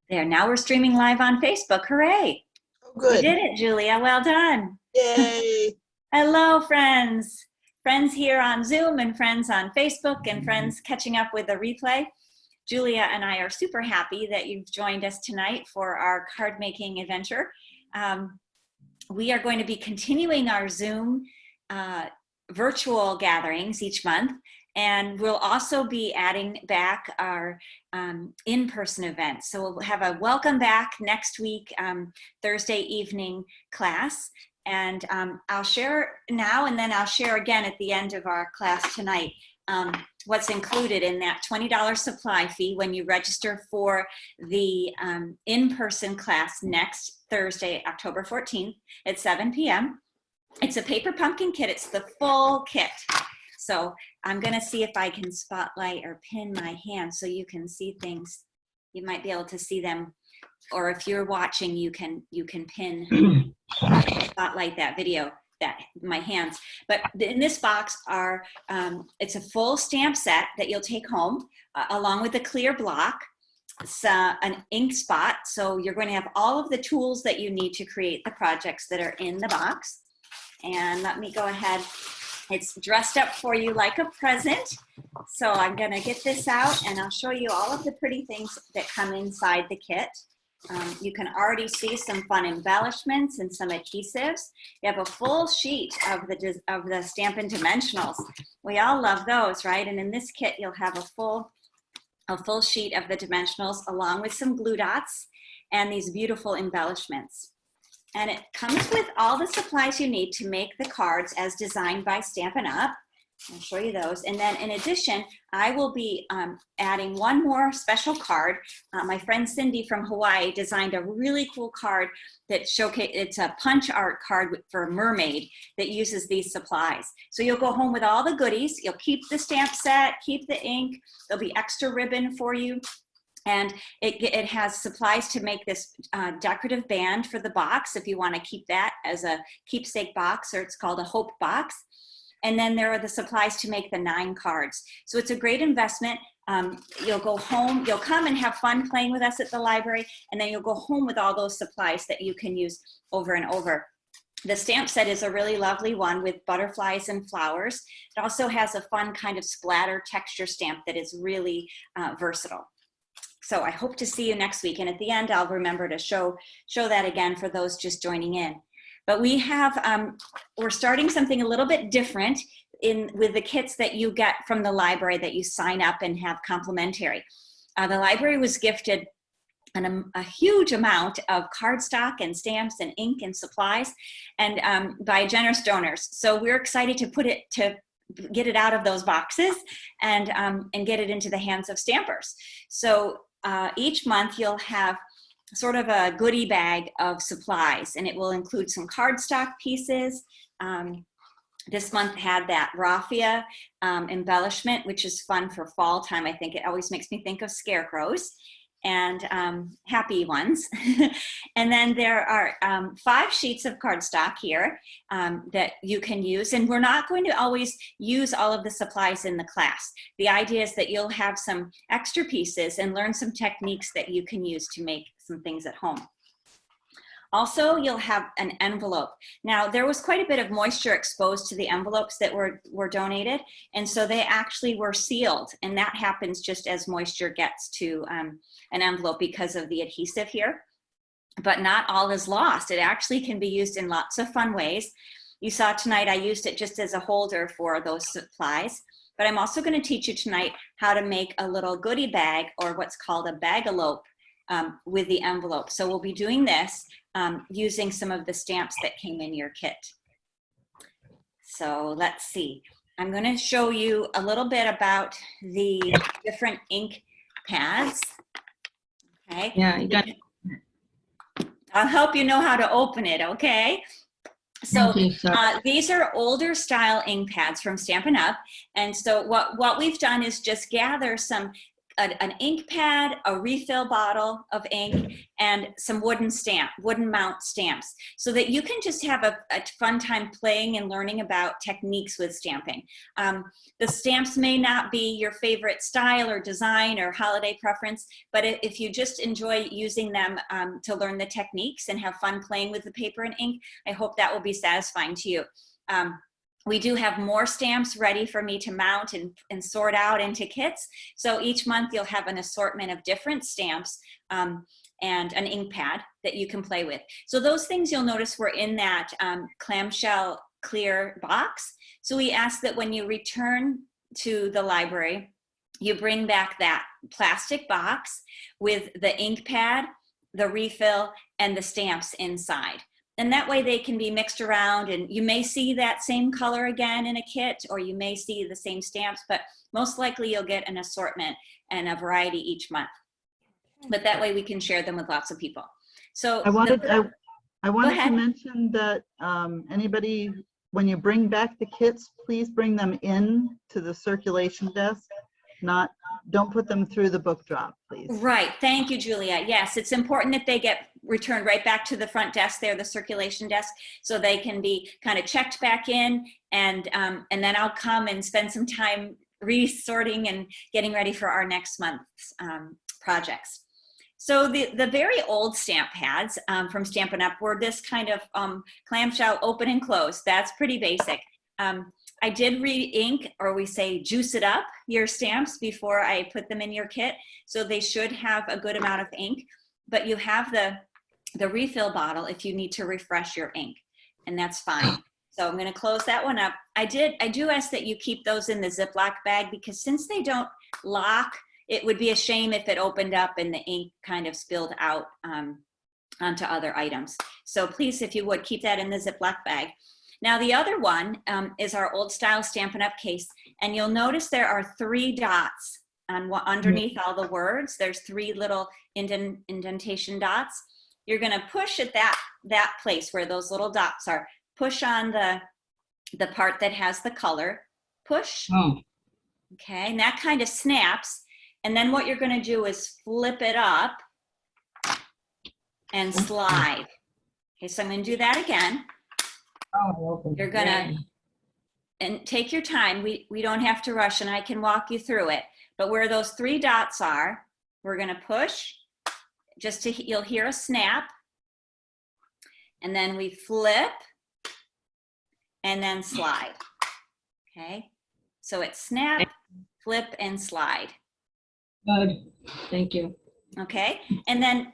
There, now we're streaming live on Facebook. Hooray! Oh, You good. did it, Julia. Well done. Yay. Hello, friends. Friends here on Zoom and friends on Facebook and friends catching up with the replay. Julia and I are super happy that you've joined us tonight for our card making adventure. We are going to be continuing our Zoom virtual gatherings each month, and we'll also be adding back our in-person events. So we'll have a welcome back next week, Thursday evening class. And I'll share now, and then I'll share again at the end of our class tonight what's included in that $20 supply fee when you register for the in-person class next Thursday, October 14th at 7 p.m. It's a paper pumpkin kit. It's the full kit. So I'm going to see if I can spotlight or pin my hand so you can see things. You might be able to see them, or if you're watching, you can pin, spotlight that video, my hands. But in this box are, it's a full stamp set that you'll take home along with a clear block. It's an ink spot. So you're going to have all of the tools that you need to create the projects that are in the box. And let me go ahead. It's dressed up for you like a present. So I'm going to get this out and I'll show you all of the pretty things that come inside the kit. You can already see some fun embellishments and some adhesives. You have a full sheet of the Stampin' dimensionals. We all love those, right? And in this kit, you'll have a full sheet of the dimensionals along with some glue dots and these beautiful embellishments. And it comes with all the supplies you need to make the cards as designed by Stampin' Up. I'll show you those. And then in addition, I will be adding one more special card. My friend Cindy from Hawaii designed a really cool card that it's a punch art card for a mermaid that uses these supplies. So you'll go home with all the goodies. You'll keep the stamp set, keep the ink. There'll be extra ribbon for you. And it has supplies to make this decorative band for the box if you want to keep that as a keepsake box, or it's called a hope box. And then there are the supplies to make the 9 cards. So it's a great investment. You'll go home, you'll come and have fun playing with us at the library, and then you'll go home with all those supplies that you can use over and over. The stamp set is a really lovely one with butterflies and flowers. It also has a fun kind of splatter texture stamp that is really versatile. So I hope to see you next week. And at the end, I'll remember to show that again for those just joining in. But we have, we're starting something a little bit different with the kits that you get from the library that you sign up and have complimentary. The library was gifted a huge amount of cardstock and stamps and ink and supplies, and by generous donors. So we're excited to get it out of those boxes and get it into the hands of stampers. So each month you'll have sort of a goodie bag of supplies, and it will include some cardstock pieces. This month had that raffia embellishment, which is fun for fall time. I think it always makes me think of scarecrows and happy ones. And then there are 5 sheets of cardstock here that you can use. And we're not going to always use all of the supplies in the class. The idea is that you'll have some extra pieces and learn some techniques that you can use to make some things at home. Also, you'll have an envelope. Now, there was quite a bit of moisture exposed to the envelopes that were donated, and so they actually were sealed, and that happens just as moisture gets to an envelope because of the adhesive here. But not all is lost. It actually can be used in lots of fun ways. You saw tonight I used it just as a holder for those supplies, but I'm also going to teach you tonight how to make a little goodie bag, or what's called a bagalope, with the envelope. So we'll be doing this using some of the stamps that came in your kit. So let's see. I'm going to show you a little bit about the different ink pads. Okay. Yeah, you got it. I'll help you know how to open it, okay? So these are older style ink pads from Stampin' Up. And so what we've done is just gather some an ink pad, a refill bottle of ink, and some wooden mount stamps, so that you can just have a fun time playing and learning about techniques with stamping. The stamps may not be your favorite style or design or holiday preference, but if you just enjoy using them to learn the techniques and have fun playing with the paper and ink, I hope that will be satisfying to you. We do have more stamps ready for me to mount and sort out into kits. So each month you'll have an assortment of different stamps and an ink pad that you can play with. So those things you'll notice were in that clamshell clear box. So we ask that when you return to the library, you bring back that plastic box with the ink pad, the refill, and the stamps inside. And that way they can be mixed around, and you may see that same color again in a kit, or you may see the same stamps, but most likely you'll get an assortment and a variety each month. But that way we can share them with lots of people. So I wanted to mention that anybody, when you bring back the kits, please bring them in to the circulation desk. Don't put them through the book drop, please. Right. Thank you, Julia. Yes, it's important that they get returned right back to the front desk there, the circulation desk, so they can be kind of checked back in, and then I'll come and spend some time resorting and getting ready for our next month's projects. So the very old stamp pads from Stampin' Up! Were this kind of clamshell open and close. That's pretty basic. I did re-ink, or we say juice it up, your stamps before I put them in your kit. So they should have a good amount of ink, but you have the refill bottle if you need to refresh your ink, and that's fine. So I'm going to close that one up. I do ask that you keep those in the Ziploc bag, because since they don't lock, it would be a shame if it opened up and the ink kind of spilled out onto other items. So please, if you would, keep that in the Ziploc bag. Now the other one is our old style Stampin' Up! Case, and you'll notice there are 3 dots underneath all the words. There's 3 little indentation dots. You're going to push at that place where those little dots are. Push on the part that has the color. Push. Oh. Okay, and that kind of snaps. And then what you're going to do is flip it up and slide. Okay, so I'm going to do that again. You're gonna and take your time. We don't have to rush, and I can walk you through it. But where those 3 dots are, we're gonna push. You'll hear a snap, and then we flip, and then slide. Okay, so it's snap, flip, and slide. Good. Thank you. Okay, and then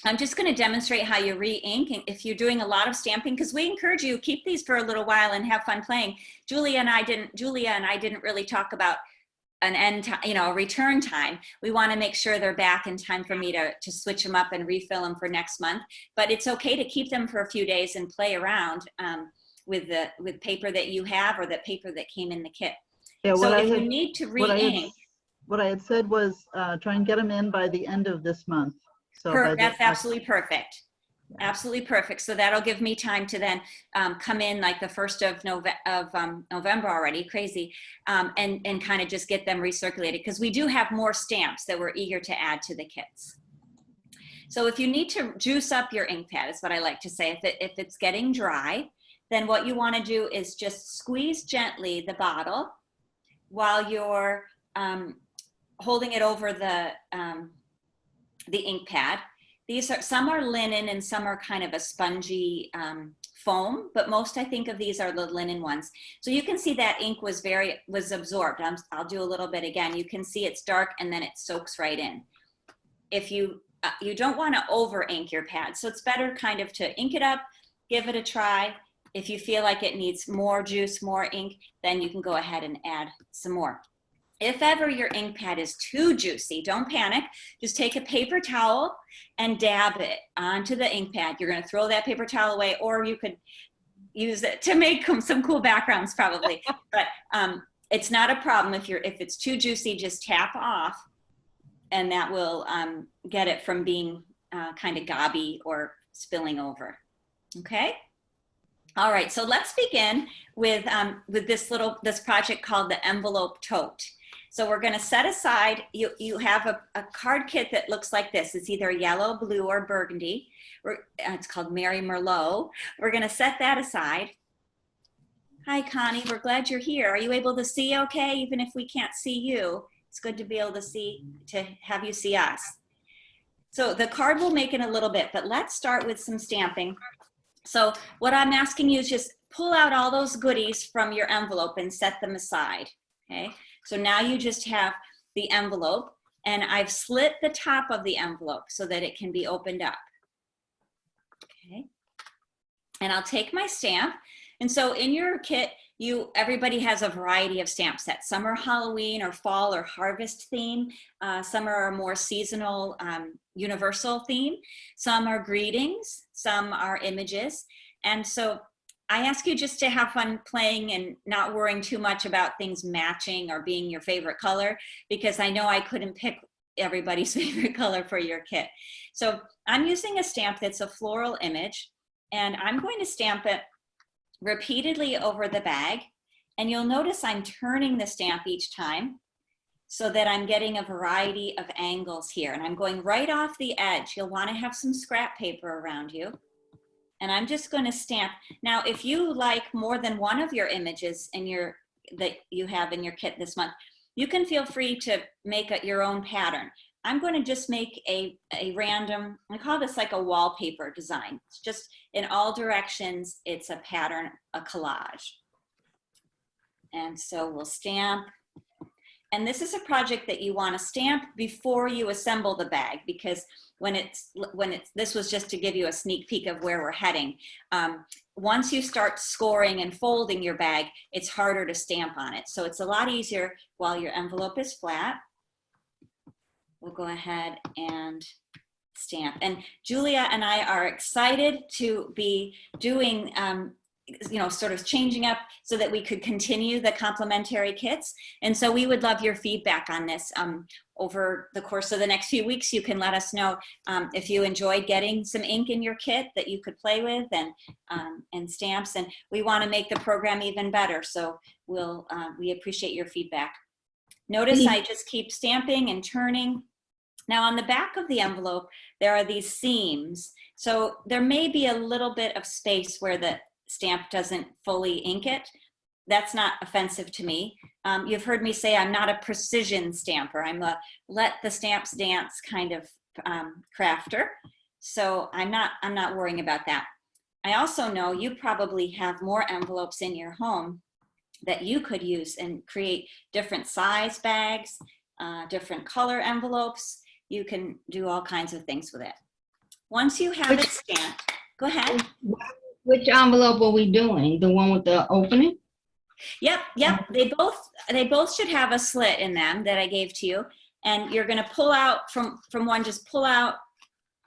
I'm just going to demonstrate how you re-ink if you're doing a lot of stamping, because we encourage you keep these for a little while and have fun playing. Julia and I didn't really talk about an end time, a return time. We want to make sure they're back in time for me to switch them up and refill them for next month. But it's okay to keep them for a few days and play around with paper that you have or the paper that came in the kit. Yeah, so if you need to re-ink, what I had said was try and get them in by the end of this month. So that's absolutely perfect. Absolutely perfect. So that'll give me time to then come in like the 1st of November already, crazy, and kind of just get them recirculated, because we do have more stamps that we're eager to add to the kits. So if you need to juice up your ink pad, is what I like to say. If it's getting dry, then what you want to do is just squeeze gently the bottle while you're holding it over the ink pad. Some are linen and some are kind of a spongy foam, but most I think of these are the linen ones. So you can see that ink was absorbed. I'll do a little bit again. You can see it's dark and then it soaks right in. If you don't want to over ink your pad, so it's better kind of to ink it up, give it a try. If you feel like it needs more juice, more ink, then you can go ahead and add some more. If ever your ink pad is too juicy, don't panic. Just take a paper towel and dab it onto the ink pad. You're going to throw that paper towel away, or you could use it to make some cool backgrounds probably. But it's not a problem. If it's too juicy, just tap off, and that will get it from being kind of gobby or spilling over. Okay? All right, so let's begin with this project called the Envelope Tote. So we're going to set aside, you have a card kit that looks like this. It's either yellow, blue, or burgundy. It's called Mary Merlot. We're going to set that aside. Hi, Connie. We're glad you're here. Are you able to see okay, even if we can't see you? It's good to be able to have you see us. So the card will make in a little bit, but let's start with some stamping. So what I'm asking you is just pull out all those goodies from your envelope and set them aside, okay? So now you just have the envelope, and I've slit the top of the envelope so that it can be opened up, okay? And I'll take my stamp. And so in your kit, everybody has a variety of stamp sets. Some are Halloween or fall or harvest theme. Some are a more seasonal, universal theme. Some are greetings. Some are images. And so I ask you just to have fun playing and not worrying too much about things matching or being your favorite color, because I know I couldn't pick everybody's favorite color for your kit. So I'm using a stamp that's a floral image, and I'm going to stamp it repeatedly over the bag. And you'll notice I'm turning the stamp each time so that I'm getting a variety of angles here. And I'm going right off the edge. You'll want to have some scrap paper around you. And I'm just going to stamp. Now, if you like more than one of your images that you have in your kit this month, you can feel free to make your own pattern. I'm going to just make a random, I call this like a wallpaper design. It's just in all directions, it's a pattern, a collage. And so we'll stamp. And this is a project that you want to stamp before you assemble the bag, because this was just to give you a sneak peek of where we're heading. Once you start scoring and folding your bag, it's harder to stamp on it. So it's a lot easier while your envelope is flat. We'll go ahead and stamp. And Julia and I are excited to be doing, sort of changing up so that we could continue the complimentary kits. And so we would love your feedback on this. Over the course of the next few weeks, you can let us know if you enjoyed getting some ink in your kit that you could play with, and stamps. And we want to make the program even better. So we appreciate your feedback. Notice I just keep stamping and turning. Now on the back of the envelope, there are these seams. So there may be a little bit of space where the stamp doesn't fully ink it. That's not offensive to me. You've heard me say I'm not a precision stamper. I'm a let the stamps dance kind of crafter. So I'm not worrying about that. I also know you probably have more envelopes in your home that you could use and create different size bags, different color envelopes. You can do all kinds of things with it. Once you have it stamped, go ahead. Which envelope are we doing? The one with the opening? Yep. They both should have a slit in them that I gave to you. And you're going to pull out from one, just pull out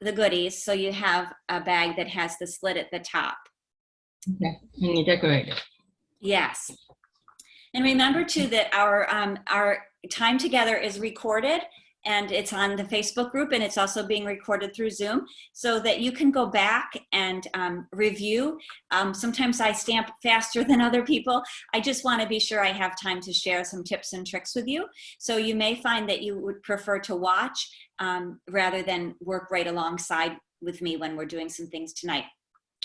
the goodies so you have a bag that has the slit at the top. Okay, and you decorate it. Yes. And remember too that our time together is recorded, and it's on the Facebook group, and it's also being recorded through Zoom so that you can go back and review. Sometimes I stamp faster than other people. I just want to be sure I have time to share some tips and tricks with you. So you may find that you would prefer to watch rather than work right alongside with me when we're doing some things tonight.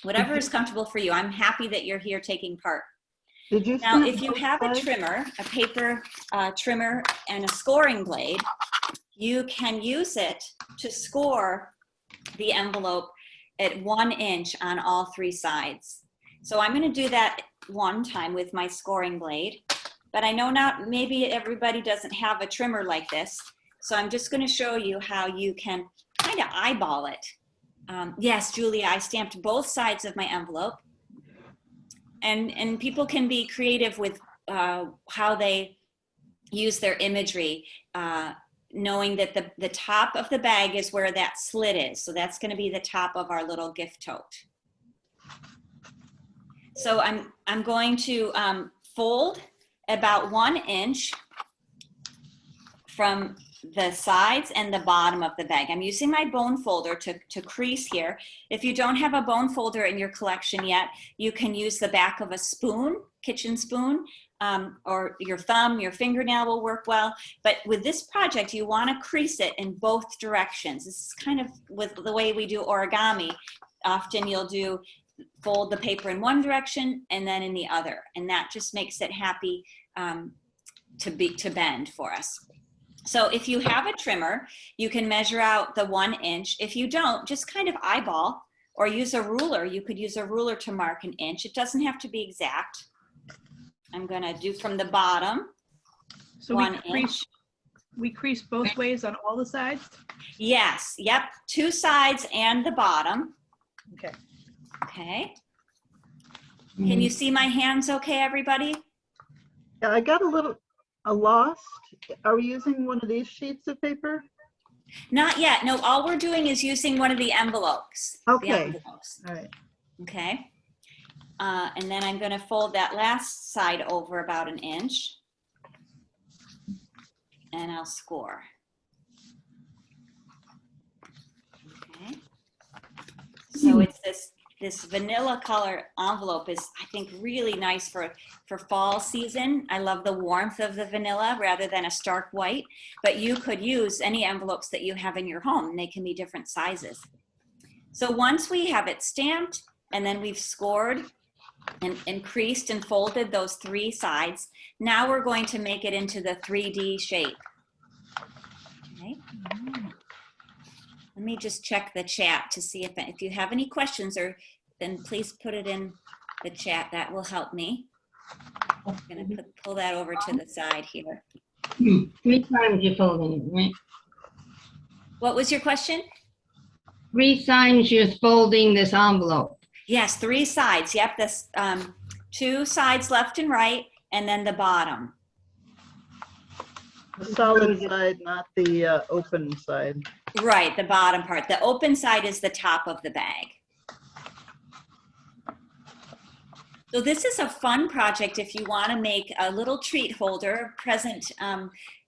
Whatever is comfortable for you. I'm happy that you're here taking part. Now, if you have a trimmer, a paper trimmer, and a scoring blade, you can use it to score the envelope at 1 inch on all 3 sides. So I'm going to do that one time with my scoring blade, but I know maybe everybody doesn't have a trimmer like this. So I'm just going to show you how you can kind of eyeball it. Yes, Julia, I stamped both sides of my envelope. And people can be creative with how they use their imagery, knowing that the top of the bag is where that slit is. So that's going to be the top of our little gift tote. So I'm going to fold about 1 inch from the sides and the bottom of the bag. I'm using my bone folder to crease here. If you don't have a bone folder in your collection yet, you can use the back of a spoon, kitchen spoon, or your thumb, your fingernail will work well. But with this project, you want to crease it in both directions. This is kind of with the way we do origami. Often you'll do fold the paper in one direction and then in the other, and that just makes it happy to bend for us. So if you have a trimmer, you can measure out the 1 inch. If you don't, just kind of eyeball or use a ruler. You could use a ruler to mark 1 inch. It doesn't have to be exact. I'm gonna do from the bottom. So 1 inch. we crease both ways on all the sides? Yes, yep, 2 sides and the bottom. Okay. Okay. Can you see my hands okay, everybody? Yeah, I got a lost. Are we using one of these sheets of paper? Not yet. No, all we're doing is using one of the envelopes. Okay. The envelopes. All right. Okay. And then I'm going to fold that last side over about 1 inch. And I'll score. Okay. So it's this vanilla color envelope is, I think, really nice for fall season. I love the warmth of the vanilla rather than a stark white, but you could use any envelopes that you have in your home, and they can be different sizes. So once we have it stamped and then we've scored and creased and folded those 3 sides, now we're going to make it into the 3D shape. Okay. Let me just check the chat to see if you have any questions, or then please put it in the chat. That will help me. I'm going to pull that over to the side here. 3 times you're folding it, right? What was your question? 3 times you're folding this envelope. Yes, 3 sides. Yep, this 2 sides left and right, and then the bottom. The solid side, not the open side. Right, the bottom part. The open side is the top of the bag. So this is a fun project if you want to make a little treat holder, present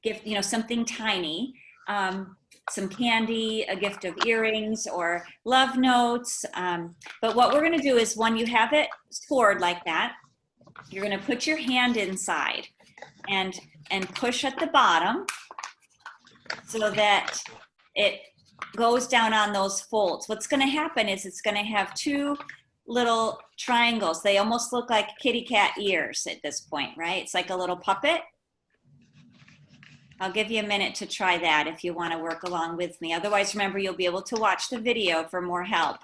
gift, something tiny, some candy, a gift of earrings or love notes. But what we're going to do is when you have it scored like that, you're going to put your hand inside and push at the bottom so that it goes down on those folds. What's going to happen is it's going to have 2 little triangles. They almost look like kitty cat ears at this point, right? It's like a little puppet. I'll give you a minute to try that if you want to work along with me. Otherwise, remember, you'll be able to watch the video for more help.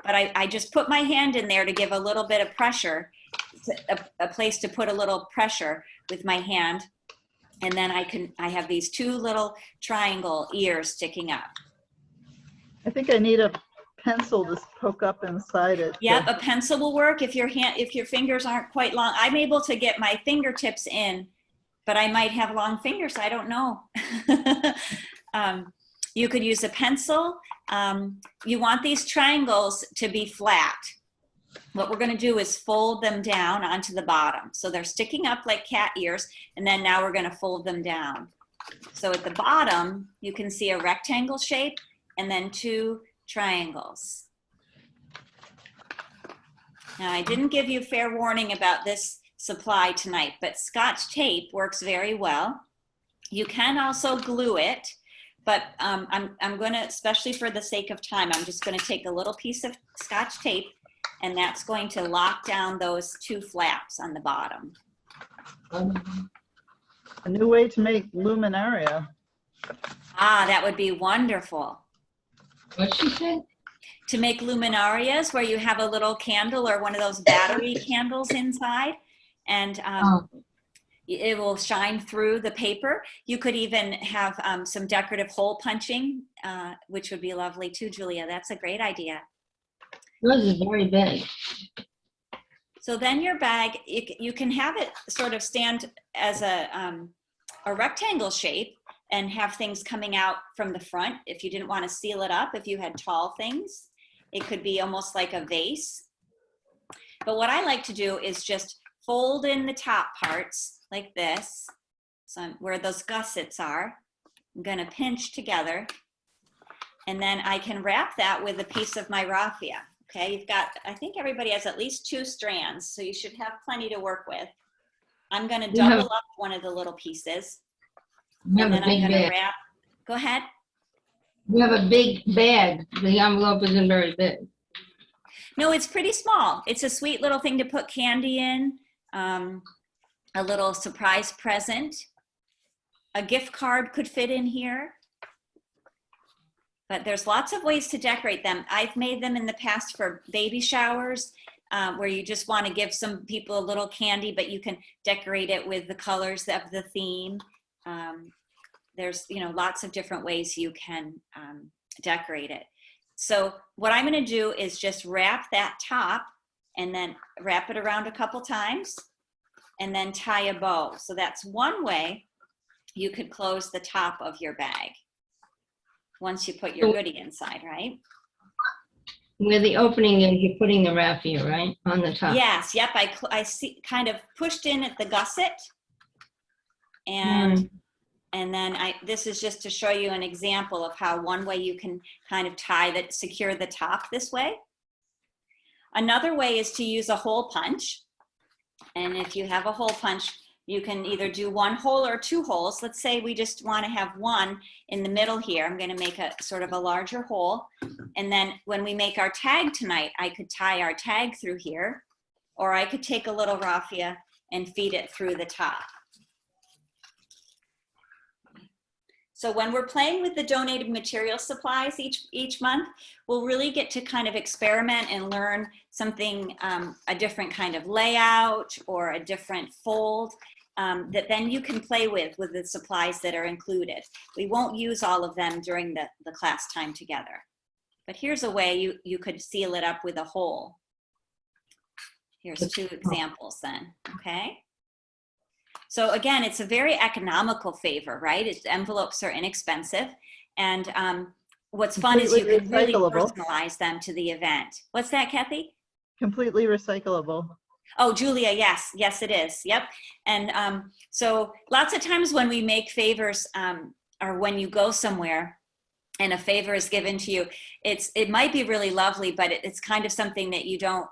But I just put my hand in there to give a little bit of pressure, a place to put a little pressure with my hand. And then I have these 2 little triangle ears sticking up. I think I need a pencil to poke up inside it. Yep, a pencil will work if your fingers aren't quite long. I'm able to get my fingertips in, but I might have long fingers. I don't know. You could use a pencil. You want these triangles to be flat. What we're going to do is fold them down onto the bottom. So they're sticking up like cat ears, and then now we're going to fold them down. So at the bottom, you can see a rectangle shape and then 2 triangles. Now, I didn't give you fair warning about this supply tonight, but Scotch tape works very well. You can also glue it, but I'm going to, especially for the sake of time, I'm just going to take a little piece of Scotch tape, and that's going to lock down those 2 flaps on the bottom. A new way to make luminaria. Ah, that would be wonderful. What she said? To make luminarias where you have a little candle or one of those battery candles inside, and it will shine through the paper. You could even have some decorative hole punching, which would be lovely too, Julia. That's a great idea. Yours is very big. So then your bag, you can have it sort of stand as a rectangle shape and have things coming out from the front if you didn't want to seal it up. If you had tall things, it could be almost like a vase. But what I like to do is just fold in the top parts like this. So where those gussets are, I'm going to pinch together, and then I can wrap that with a piece of my raffia. Okay, you've got, I think everybody has at least 2 strands, so you should have plenty to work with. I'm going to You have- double up one of the little pieces. You have And then a I'm big going to bag. wrap. Go ahead. You have a big bag. The envelope isn't very big. No, it's pretty small. It's a sweet little thing to put candy in, a little surprise present. A gift card could fit in here. But there's lots of ways to decorate them. I've made them in the past for baby showers, where you just want to give some people a little candy, but you can decorate it with the colors of the theme. There's, you know, lots of different ways you can decorate it. So what I'm going to do is just wrap that top and then wrap it around a couple times and then tie a bow. So that's one way you could close the top of your bag once you put your goodie inside, right? Where the opening is, you're putting the raffia, right, on the top? Yes, yep, I see, kind of pushed in at the gusset. And and then this is just to show you an example of how one way you can kind of secure the top this way. Another way is to use a hole punch. And if you have a hole punch, you can either do one hole or two holes. Let's say we just want to have one in the middle here. I'm going to make a sort of a larger hole. And then when we make our tag tonight, I could tie our tag through here, or I could take a little raffia and feed it through the top. So when we're playing with the donated material supplies each month, we'll really get to kind of experiment and learn something, a different kind of layout or a different fold that then you can play with the supplies that are included. We won't use all of them during the class time together. But here's a way you could seal it up with a hole. Here's two examples then, okay? So again, it's a very economical favor, right? Envelopes are inexpensive. And what's fun is you can really personalize them to the event. What's that, Kathy? Completely recyclable. Oh, Julia, yes. Yes, it is. Yep. And so lots of times when we make favors or when you go somewhere and a favor is given to you, it might be really lovely, but it's kind of something that you don't,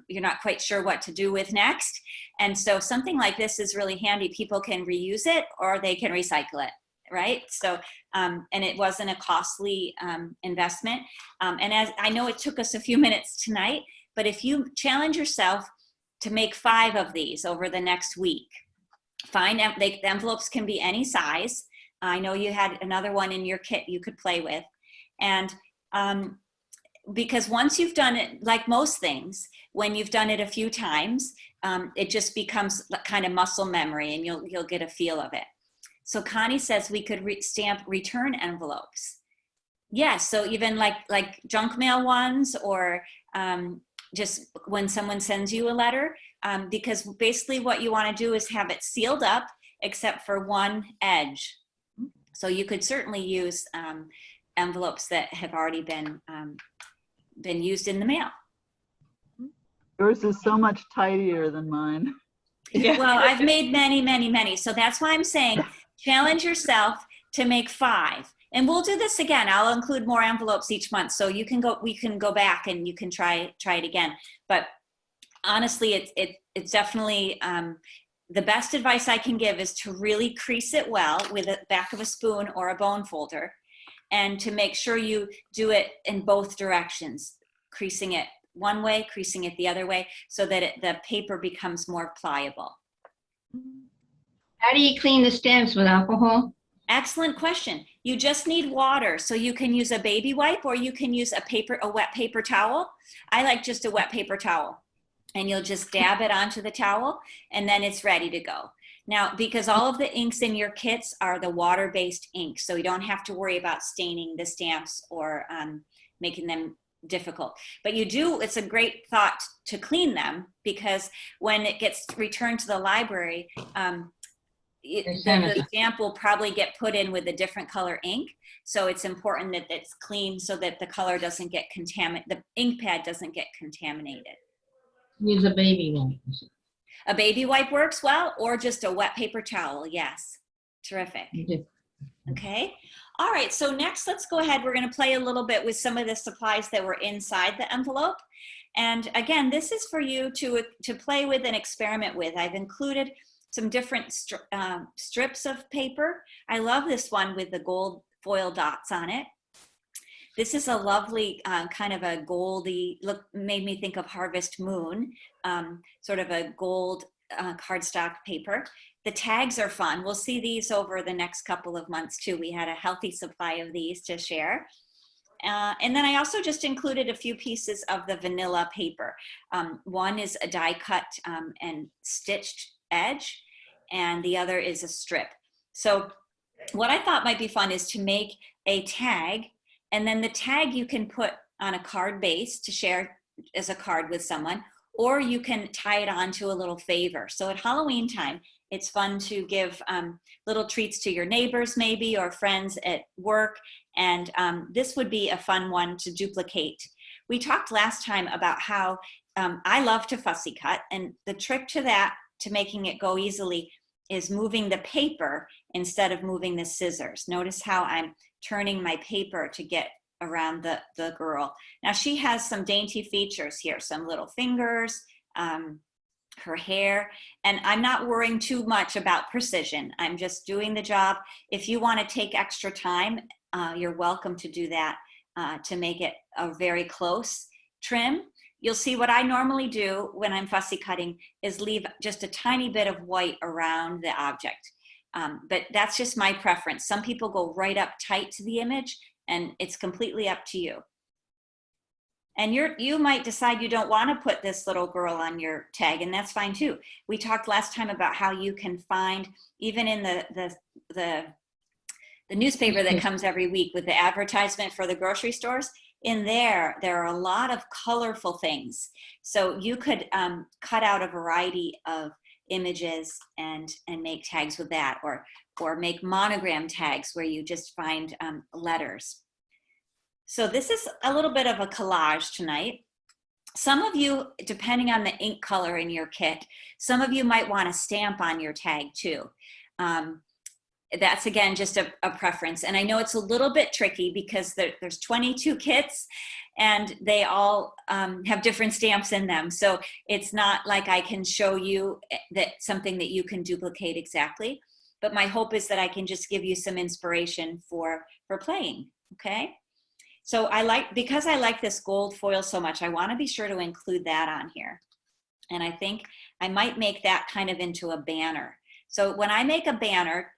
you're not quite sure what to do with next. And so something like this is really handy. People can reuse it or they can recycle it, right? So, and it wasn't a costly investment. And as I know it took us a few minutes tonight, but if you challenge yourself to make 5 of these over the next week, the envelopes can be any size. I know you had another one in your kit you could play with. And because once you've done it, like most things, when you've done it a few times, it just becomes kind of muscle memory and you'll get a feel of it. So Connie says we could stamp return envelopes. Yes, so even like junk mail ones or just when someone sends you a letter, because basically what you want to do is have it sealed up except for one edge. So you could certainly use envelopes that have already been used in the mail. Yours is so much tidier than mine. Yeah. Well, I've made many, many, many. So that's why I'm saying challenge yourself to make 5. And we'll do this again. I'll include more envelopes each month. So we can go back and you can try it again. But honestly, it's definitely the best advice I can give is to really crease it well with the back of a spoon or a bone folder, and to make sure you do it in both directions, creasing it one way, creasing it the other way, so that the paper becomes more pliable. How do you clean the stamps, with alcohol? Excellent question. You just need water. So you can use a baby wipe or you can use a wet paper towel. I like just a wet paper towel. And you'll just dab it onto the towel and then it's ready to go. Now, because all of the inks in your kits are the water-based inks, so you don't have to worry about staining the stamps or making them difficult. But you do, it's a great thought to clean them, because when it gets returned to the library, the stamp will probably get put in with a different color ink. So it's important that it's clean so that the color doesn't get contaminated, the ink pad doesn't get contaminated. Use a baby one. A baby wipe works well, or just a wet paper towel. Yes. Terrific. Okay. All right. So next, let's go ahead. We're going to play a little bit with some of the supplies that were inside the envelope. And again, this is for you to play with and experiment with. I've included some different strips of paper. I love this one with the gold foil dots on it. This is a lovely kind of a goldy look, made me think of Harvest Moon, sort of a gold cardstock paper. The tags are fun. We'll see these over the next couple of months too. We had a healthy supply of these to share. And then I also just included a few pieces of the vanilla paper. One is a die cut and stitched edge, and the other is a strip. So what I thought might be fun is to make a tag, and then the tag you can put on a card base to share as a card with someone, or you can tie it on to a little favor. So at Halloween time, it's fun to give little treats to your neighbors maybe, or friends at work. And this would be a fun one to duplicate. We talked last time about how I love to fussy cut. And the trick to that, to making it go easily, is moving the paper instead of moving the scissors. Notice how I'm turning my paper to get around the girl. Now she has some dainty features here, some little fingers, her hair, and I'm not worrying too much about precision. I'm just doing the job. If you want to take extra time, you're welcome to do that to make it a very close trim. You'll see what I normally do when I'm fussy cutting is leave just a tiny bit of white around the object. But that's just my preference. Some people go right up tight to the image, and it's completely up to you. And you might decide you don't want to put this little girl on your tag, and that's fine too. We talked last time about how you can find, even in the newspaper that comes every week with the advertisement for the grocery stores, in there are a lot of colorful things. So you could cut out a variety of images and make tags with that, or make monogram tags where you just find letters. So this is a little bit of a collage tonight. Some of you, depending on the ink color in your kit, some of you might want to stamp on your tag too. That's again just a preference. And I know it's a little bit tricky because there's 22 kits and they all have different stamps in them. So it's not like I can show you that something that you can duplicate exactly. But my hope is that I can just give you some inspiration for playing, okay? So because I like this gold foil so much, I want to be sure to include that on here. And I think I might make that kind of into a banner. So when I make a banner,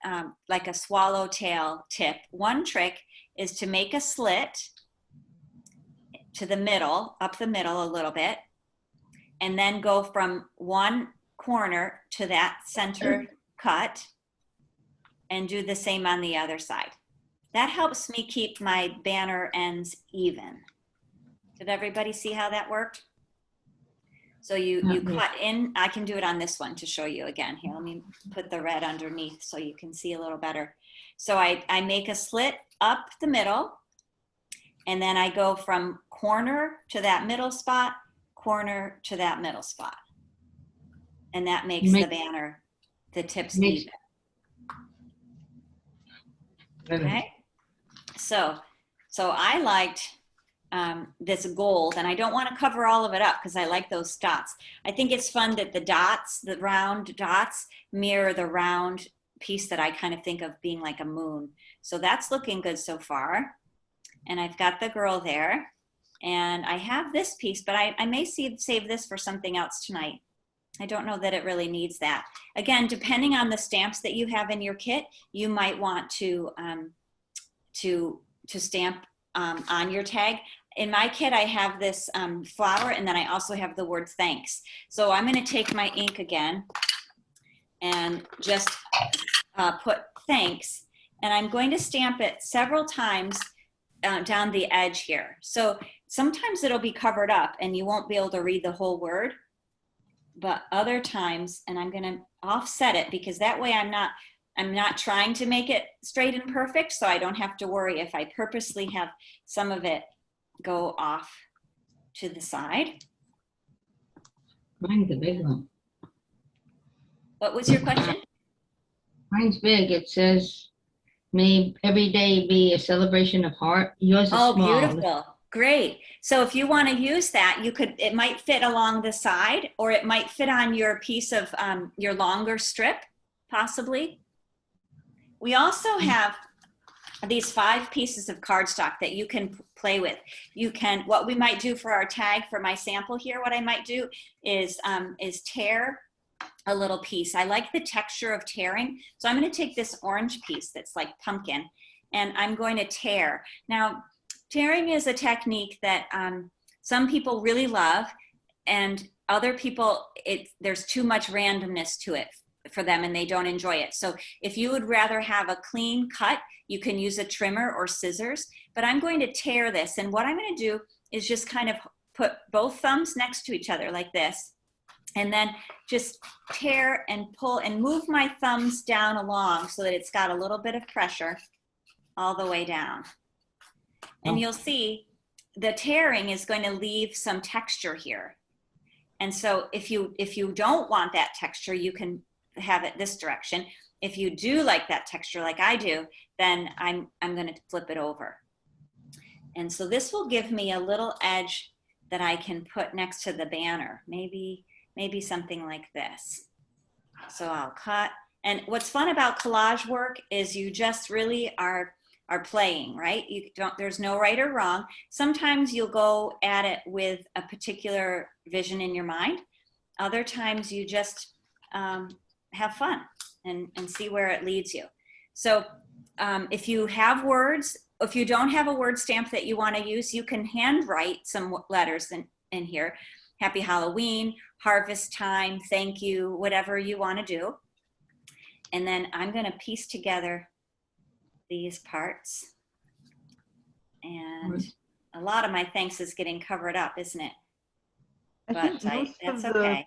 like a swallowtail tip, one trick is to make a slit to the middle, up the middle a little bit, and then go from one corner to that center cut and do the same on the other side. That helps me keep my banner ends even. Did everybody see how that worked? So you cut in, I can do it on this one to show you again. Here, let me put the red underneath so you can see a little better. So I make a slit up the middle, and then I go from corner to that middle spot, corner to that middle spot. And that makes the banner, the tips even. Okay. So I liked this gold, and I don't want to cover all of it up because I like those dots. I think it's fun that the dots, the round dots, mirror the round piece that I kind of think of being like a moon. So that's looking good so far. And I've got the girl there, and I have this piece, but I may save this for something else tonight. I don't know that it really needs that. Again, depending on the stamps that you have in your kit, you might want to stamp on your tag. In my kit, I have this flower, and then I also have the word thanks. So I'm going to take my ink again and just put thanks, and I'm going to stamp it several times down the edge here. So sometimes it'll be covered up and you won't be able to read the whole word, but other times, and I'm going to offset it because that way I'm not trying to make it straight and perfect, so I don't have to worry if I purposely have some of it go off to the side. Mine's a big one. What was your question? Mine's big. It says, may every day be a celebration of heart. Yours is small. Oh, beautiful. Great. So if you want to use that, it might fit along the side, or it might fit on your piece of your longer strip, possibly. We also have these 5 pieces of cardstock that you can play with. What we might do for our tag, for my sample here, what I might do is tear a little piece. I like the texture of tearing. So I'm going to take this orange piece that's like pumpkin, and I'm going to tear. Now, tearing is a technique that some people really love, and other people, there's too much randomness to it for them and they don't enjoy it. So if you would rather have a clean cut, you can use a trimmer or scissors, but I'm going to tear this. And what I'm going to do is just kind of put both thumbs next to each other like this, and then just tear and pull and move my thumbs down along so that it's got a little bit of pressure all the way down. And you'll see the tearing is going to leave some texture here. And so if you don't want that texture, you can have it this direction. If you do like that texture like I do, then I'm going to flip it over. And so this will give me a little edge that I can put next to the banner, maybe something like this. So I'll cut. And what's fun about collage work is you just really are playing, right? There's no right or wrong. Sometimes you'll go at it with a particular vision in your mind. Other times you just have fun and see where it leads you. So if you have words, if you don't have a word stamp that you want to use, you can handwrite some letters in here. Happy Halloween, harvest time, thank you, whatever you want to do. And then I'm going to piece together these parts. And a lot of my thanks is getting covered up, isn't it? I think that's okay.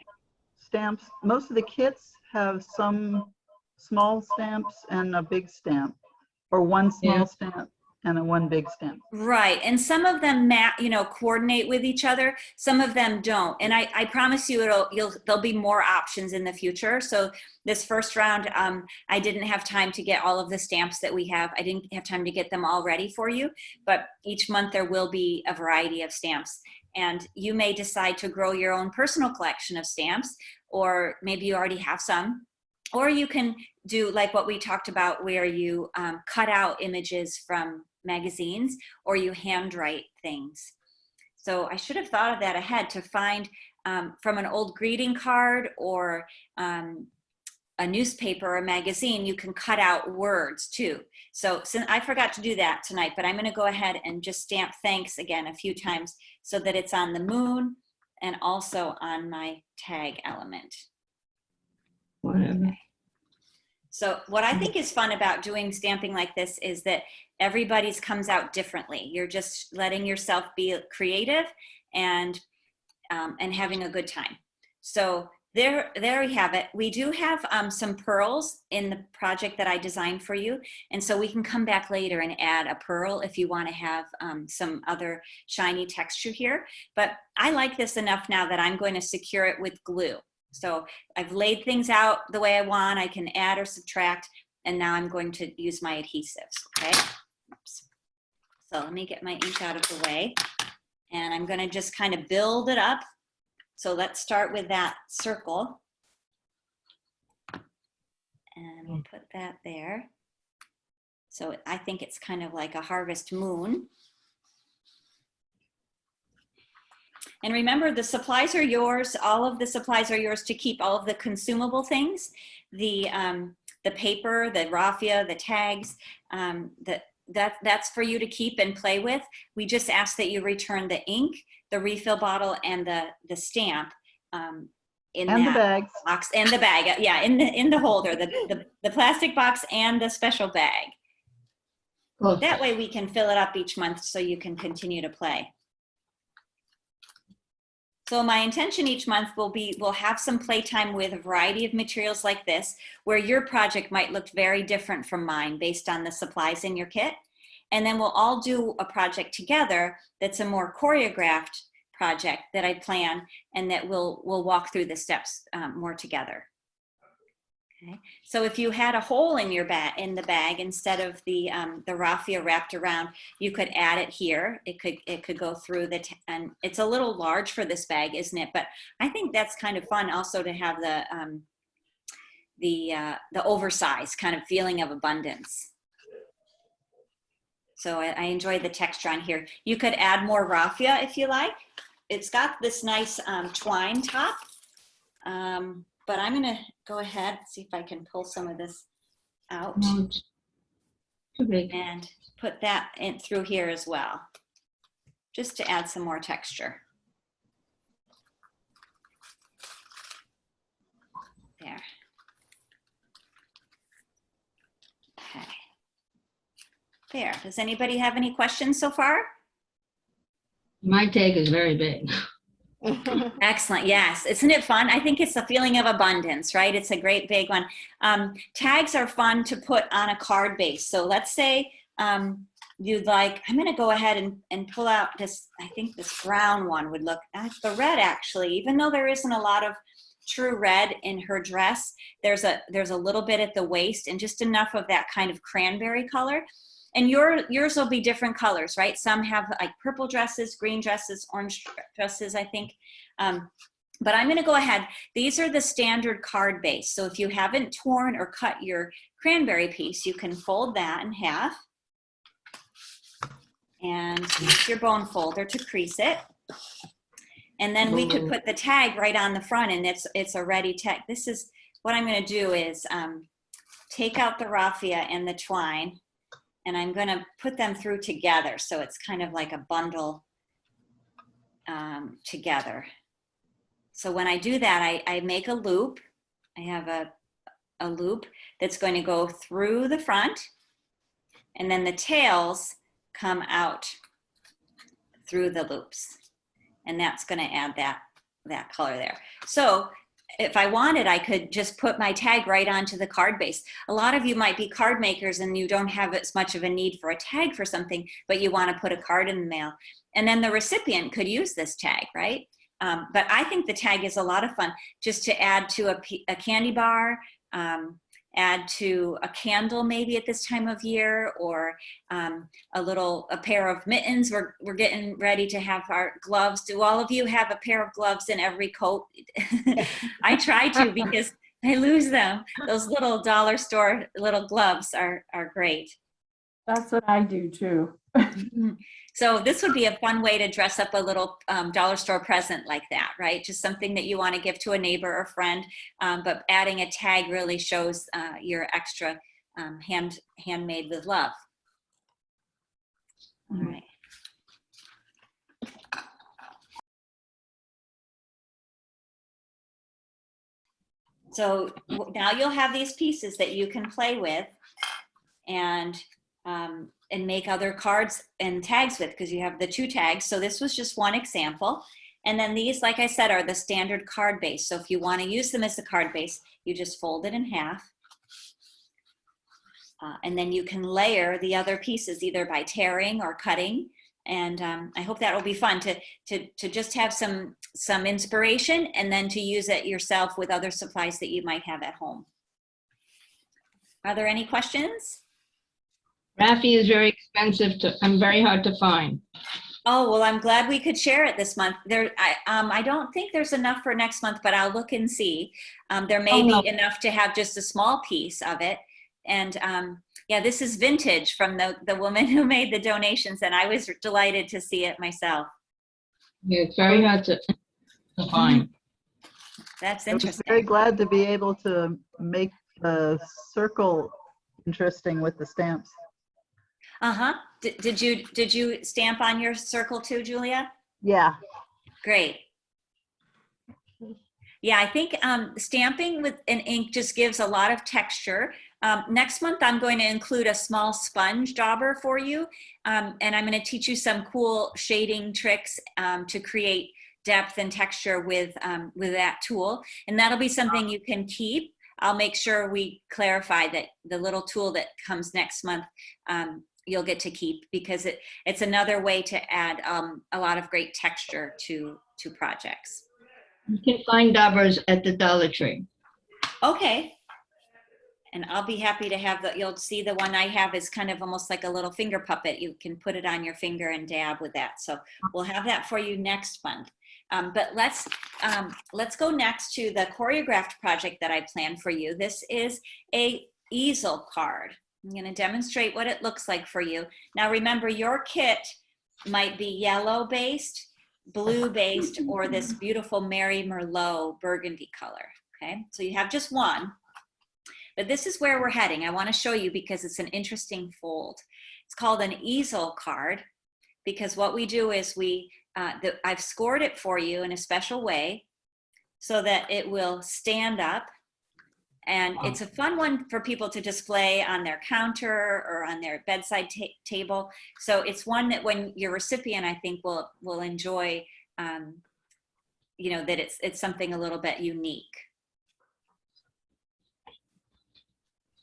Stamps, most of the kits have some small stamps and a big stamp, or one small stamp and one big stamp. Right, and some of them coordinate with each other. Some of them don't, and I promise you, there'll be more options in the future. So this first round, I didn't have time to get all of the stamps that we have. I didn't have time to get them all ready for you, but each month there will be a variety of stamps, and you may decide to grow your own personal collection of stamps, or maybe you already have some. Or you can do like what we talked about, where you cut out images from magazines, or you handwrite things. So I should have thought of that ahead, to find from an old greeting card or a newspaper or a magazine, you can cut out words too. So since I forgot to do that tonight, but I'm going to go ahead and just stamp thanks again a few times so that it's on the moon and also on my tag element. Whatever. So what I think is fun about doing stamping like this is that everybody's comes out differently. You're just letting yourself be creative and having a good time. So there we have it. We do have some pearls in the project that I designed for you. And so we can come back later and add a pearl if you want to have some other shiny texture here. But I like this enough now that I'm going to secure it with glue. So I've laid things out the way I want. I can add or subtract, and now I'm going to use my adhesives, okay? Oops. So let me get my ink out of the way, and I'm going to just kind of build it up. So let's start with that circle, and we'll put that there. So I think it's kind of like a harvest moon. And remember, the supplies are yours. All of the supplies are yours to keep. All of the consumable things, the paper, the raffia, the tags, that's for you to keep and play with. We just ask that you return the ink, the refill bottle, and the stamp in the bags. Box and the bag. Yeah, in the holder, the plastic box and the special bag. Cool. That way we can fill it up each month so you can continue to play. So my intention each month we'll have some playtime with a variety of materials like this, where your project might look very different from mine based on the supplies in your kit. And then we'll all do a project together that's a more choreographed project that I plan, and that we'll walk through the steps more together. Okay. So if you had a hole in your bag, in the bag, instead of the raffia wrapped around, you could add it here. It could go through and it's a little large for this bag, isn't it? But I think that's kind of fun also to have the oversized kind of feeling of abundance. So I enjoy the texture on here. You could add more raffia if you like. It's got this nice twine top. But I'm gonna go ahead, see if I can pull some of this out Too big. and put that in through here as well, just to add some more texture. There. Okay. There. Does anybody have any questions so far? My tag is very big. Excellent. Yes. Isn't it fun? I think it's a feeling of abundance, right? It's a great big one. Tags are fun to put on a card base. So let's say you'd like, I'm going to go ahead and pull out this, I think this brown one would look, that's the red actually, even though there isn't a lot of true red in her dress, there's a little bit at the waist and just enough of that kind of cranberry color. And yours will be different colors, right? Some have like purple dresses, green dresses, orange dresses, I think. But I'm gonna go ahead. These are the standard card base. So if you haven't torn or cut your cranberry piece, you can fold that in half and use your bone folder to crease it. And then we could put the tag right on the front and it's a ready tag. This is, what I'm gonna do is take out the raffia and the twine, and I'm going to put them through together. So it's kind of like a bundle together. So when I do that, I make a loop. I have a loop that's going to go through the front, and then the tails come out through the loops. And that's going to add that color there. So if I wanted, I could just put my tag right onto the card base. A lot of you might be card makers and you don't have as much of a need for a tag for something, but you want to put a card in the mail. And then the recipient could use this tag, right? But I think the tag is a lot of fun just to add to a candy bar, add to a candle maybe at this time of year, or a pair of mittens. We're getting ready to have our gloves. Do all of you have a pair of gloves in every coat? I try to because I lose them. Those little dollar store little gloves are great. That's what I do too. So this would be a fun way to dress up a little dollar store present like that, right? Just something that you want to give to a neighbor or friend, but adding a tag really shows your extra handmade with love. All right. So now you'll have these pieces that you can play with and make other cards and tags with, because you have the 2 tags. So this was just one example. And then these, like I said, are the standard card base. So if you want to use them as a card base, you just fold it in half. And then you can layer the other pieces either by tearing or cutting. And I hope that will be fun to just have some inspiration and then to use it yourself with other supplies that you might have at home. Are there any questions? Raffia is very expensive and very hard to find. Oh, well, I'm glad we could share it this month. I don't think there's enough for next month, but I'll look and see. There may be enough to have just a small piece of it. And yeah, this is vintage from the woman who made the donations, and I was delighted to see it myself. Yeah, it's very hard to find. That's I was interesting. very glad to be able to make the circle interesting with the stamps. Uh-huh. Did you stamp on your circle too, Julia? Yeah. Great. Yeah, I think stamping with an ink just gives a lot of texture. Next month, I'm going to include a small sponge dauber for you. And I'm going to teach you some cool shading tricks to create depth and texture with that tool. And that'll be something you can keep. I'll make sure we clarify that the little tool that comes next month, you'll get to keep, because it's another way to add a lot of great texture to projects. You can find daubers at the Dollar Tree. Okay. And I'll be happy to have you'll see the one I have is kind of almost like a little finger puppet. You can put it on your finger and dab with that. So we'll have that for you next month. But let's go next to the choreographed project that I planned for you. This is a easel card. I'm going to demonstrate what it looks like for you. Now remember, your kit might be yellow based, blue based, or this beautiful Mary Merlot burgundy color. Okay, so you have just one. But this is where we're heading. I want to show you because it's an interesting fold. It's called an easel card because what we do is I've scored it for you in a special way so that it will stand up. And it's a fun one for people to display on their counter or on their bedside table. So it's one that when your recipient, I think, will enjoy, you know, that it's something a little bit unique.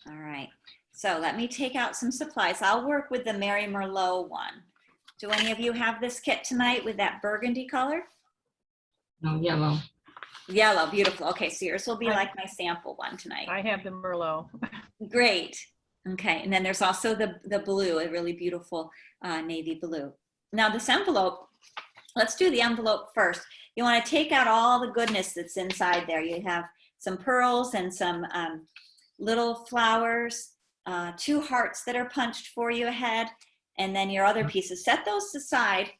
All right, so let me take out some supplies. I'll work with the Mary Merlot one. Do any of you have this kit tonight with that burgundy color? No, yellow. Yellow, beautiful. Okay, so yours will be like my sample one tonight. I have the Merlot. Great. Okay, and then there's also the blue, a really beautiful navy blue. Now this envelope, let's do the envelope first. You want to take out all the goodness that's inside there. You have some pearls and some little flowers, 2 hearts that are punched for you ahead, and then your other pieces. Set those aside.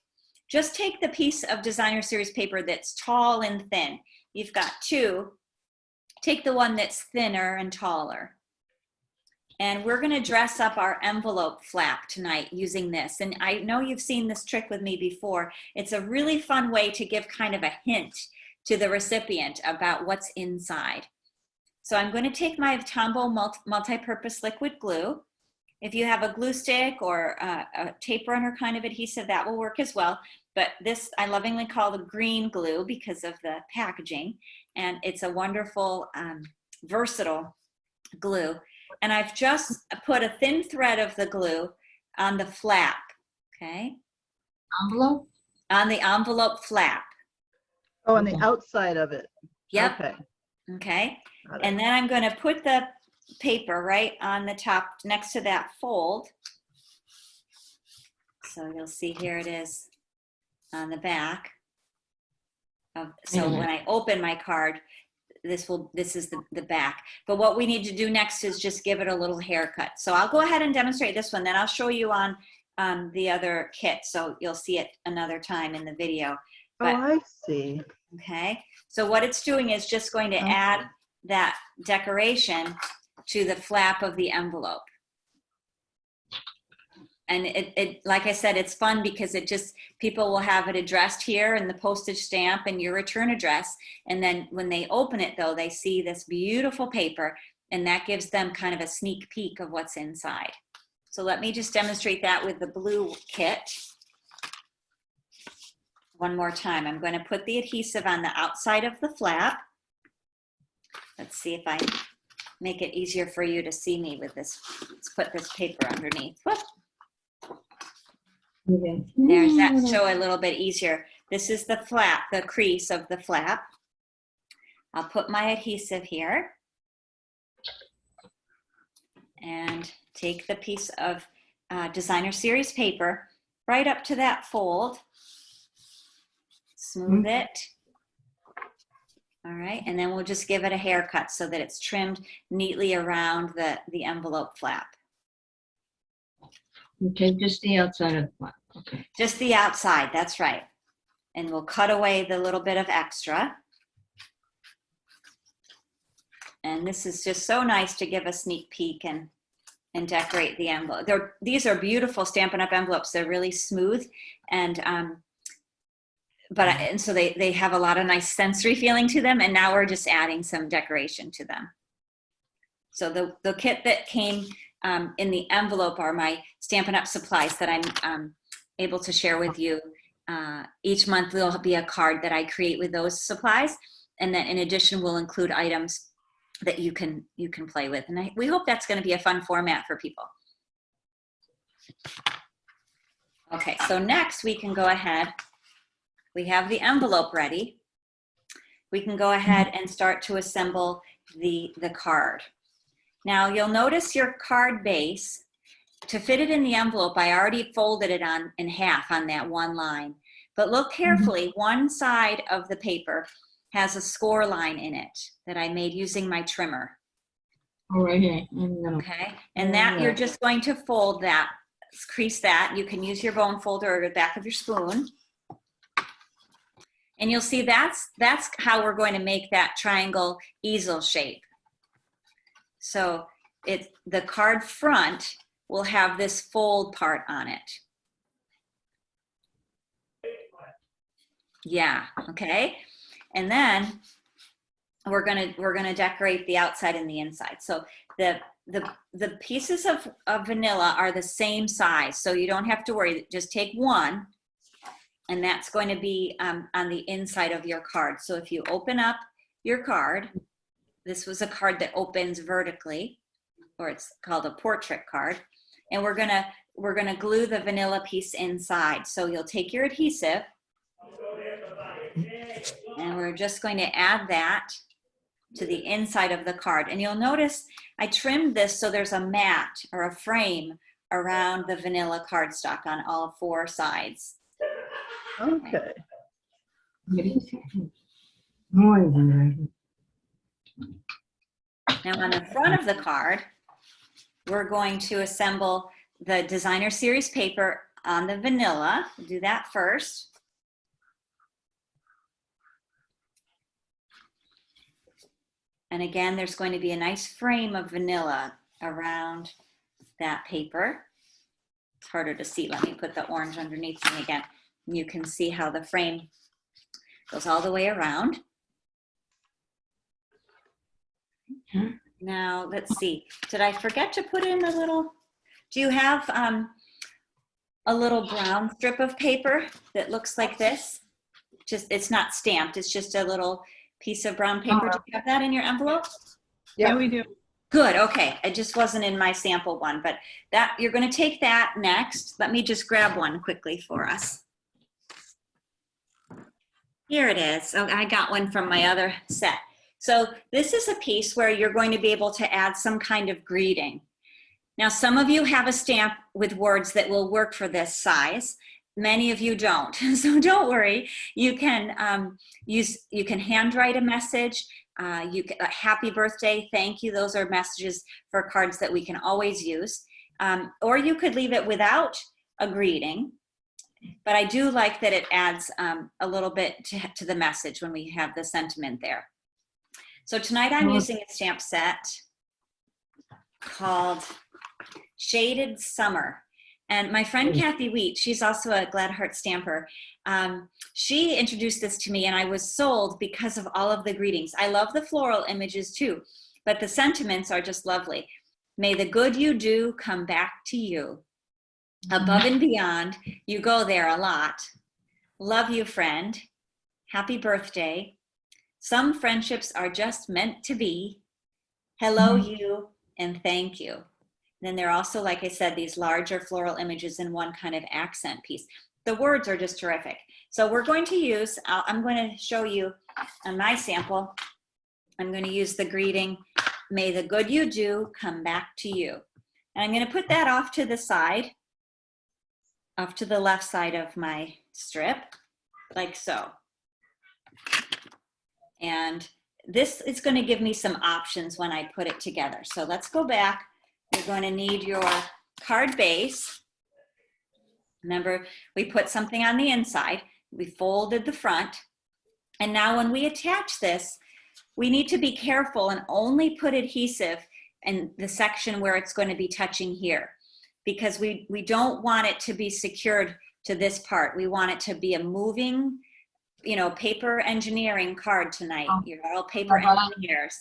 Just take the piece of designer series paper that's tall and thin. You've got 2. Take the one that's thinner and taller. And we're going to dress up our envelope flap tonight using this. And I know you've seen this trick with me before. It's a really fun way to give kind of a hint to the recipient about what's inside. So I'm going to take my Tombow multi-purpose liquid glue. If you have a glue stick or a tape runner kind of adhesive, that will work as well. But this I lovingly call the green glue because of the packaging. And it's a wonderful, versatile glue. And I've just put a thin thread of the glue on the flap, okay? Envelope? On the envelope flap. Oh, on the outside of it. Yep. Okay. Okay. Got it. And then I'm going to put the paper right on the top next to that fold. So you'll see here it is on the back. So when I open my card, this is the back. But what we need to do next is just give it a little haircut. So I'll go ahead and demonstrate this one, then I'll show you on the other kit. So you'll see it another time in the video. But, Oh, I see. okay. So what it's doing is just going to add that decoration to the flap of the envelope. And it like I said, it's fun because people will have it addressed here in the postage stamp and your return address. And then when they open it though, they see this beautiful paper and that gives them kind of a sneak peek of what's inside. So let me just demonstrate that with the blue kit. One more time. I'm going to put the adhesive on the outside of the flap. Let's see if I make it easier for you to see me with this. Let's put this paper underneath. Whoop. There's that show a little bit easier. This is the flap, the crease of the flap. I'll put my adhesive here and take the piece of designer series paper right up to that fold. Smooth it. All right, and then we'll just give it a haircut so that it's trimmed neatly around the envelope flap. Okay, just the outside of the flap. Okay. Just the outside, that's right. And we'll cut away the little bit of extra. And this is just so nice to give a sneak peek and decorate the envelope. These are beautiful Stampin' Up! Envelopes. They're really smooth and so they have a lot of nice sensory feeling to them, and now we're just adding some decoration to them. So the kit that came in the envelope are my Stampin' Up! Supplies that I'm able to share with you. Each month there'll be a card that I create with those supplies, and then in addition we'll include items that you can play with, and we hope that's going to be a fun format for people. Okay, so next we can go ahead. We have the envelope ready. We can go ahead and start to assemble the card. Now you'll notice your card base, to fit it in the envelope, I already folded it in half on that one line. But look carefully, one side of the paper has a score line in it that I made using my trimmer. Oh, right here. Okay, and that you're just going to fold that, crease that. You can use your bone folder or the back of your spoon. And you'll see that's how we're going to make that triangle easel shape. So the card front will have this fold part on it. Yeah, okay. And then we're gonna decorate the outside and the inside. So the pieces of vanilla are the same size, so you don't have to worry. Just take one, and that's going to be on the inside of your card. So if you open up your card, this was a card that opens vertically, or it's called a portrait card, and we're gonna glue the vanilla piece inside. So you'll take your adhesive, and we're just going to add that to the inside of the card. And you'll notice I trimmed this so there's a mat or a frame around the vanilla cardstock on all four sides. Okay. Now on the front of the card, we're going to assemble the designer series paper on the vanilla. We'll do that first. And again, there's going to be a nice frame of vanilla around that paper. It's harder to see. Let me put the orange underneath me again. You can see how the frame goes all the way around. Now, let's see. Did I forget to put in a little, do you have a little brown strip of paper that looks like this? Just, it's not stamped, it's just a little piece of brown paper. Do you have that in your envelope? Yeah, we do. Good, okay. It just wasn't in my sample one, but that you're going to take that next. Let me just grab one quickly for us. Here it is. Oh, I got one from my other set. So this is a piece where you're going to be able to add some kind of greeting. Now, some of you have a stamp with words that will work for this size. Many of you don't, so don't worry. You can handwrite a message. Happy birthday, thank you. Those are messages for cards that we can always use. Or you could leave it without a greeting. But I do like that it adds a little bit to the message when we have the sentiment there. So tonight I'm using a stamp set called Shaded Summer. And my friend Kathy Wheat, she's also a Gladheart stamper. She introduced this to me and I was sold because of all of the greetings. I love the floral images too, but the sentiments are just lovely. May the good you do come back to you. Above and beyond, you go there a lot. Love you, friend. Happy birthday. Some friendships are just meant to be. Hello, you, and thank you. Then there are also, like I said, these larger floral images in one kind of accent piece. The words are just terrific. So we're going to use, I'm going to show you on my sample, I'm going to use the greeting, may the good you do come back to you. And I'm going to put that off to the side, off to the left side of my strip, like so. And this is going to give me some options when I put it together. So let's go back. You're going to need your card base. Remember, we put something on the inside. We folded the front. And now when we attach this, we need to be careful and only put adhesive in the section where it's going to be touching here, because we don't want it to be secured to this part. We want it to be a moving, paper engineering card tonight. You're all paper engineers.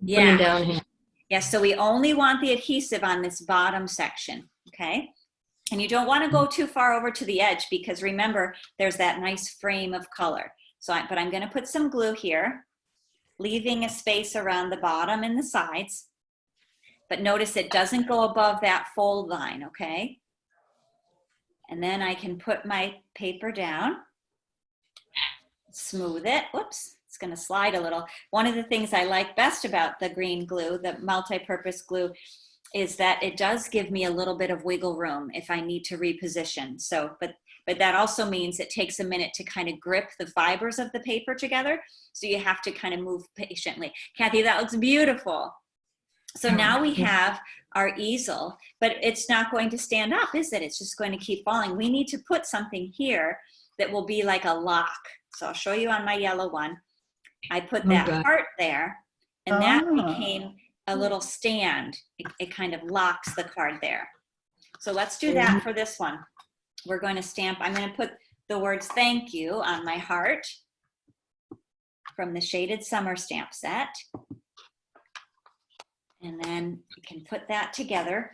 Yeah. Down here. Yes, so we only want the adhesive on this bottom section, okay? And you don't want to go too far over to the edge because remember, there's that nice frame of color. But I'm going to put some glue here, leaving a space around the bottom and the sides. But notice it doesn't go above that fold line, okay? And then I can put my paper down, smooth it. Whoops, it's going to slide a little. One of the things I like best about the green glue, the multi-purpose glue, is that it does give me a little bit of wiggle room if I need to reposition. So, but that also means it takes a minute to kind of grip the fibers of the paper together. So you have to kind of move patiently. Kathy, that looks beautiful. So now we have our easel, but it's not going to stand up, is it? It's just going to keep falling. We need to put something here that will be like a lock. So I'll show you on my yellow one. I put that heart there, and that became a little stand. It kind of locks the card there. So let's do that for this one. We're going to stamp, I'm going to put the words thank you on my heart from the Shaded Summer stamp set. And then you can put that together.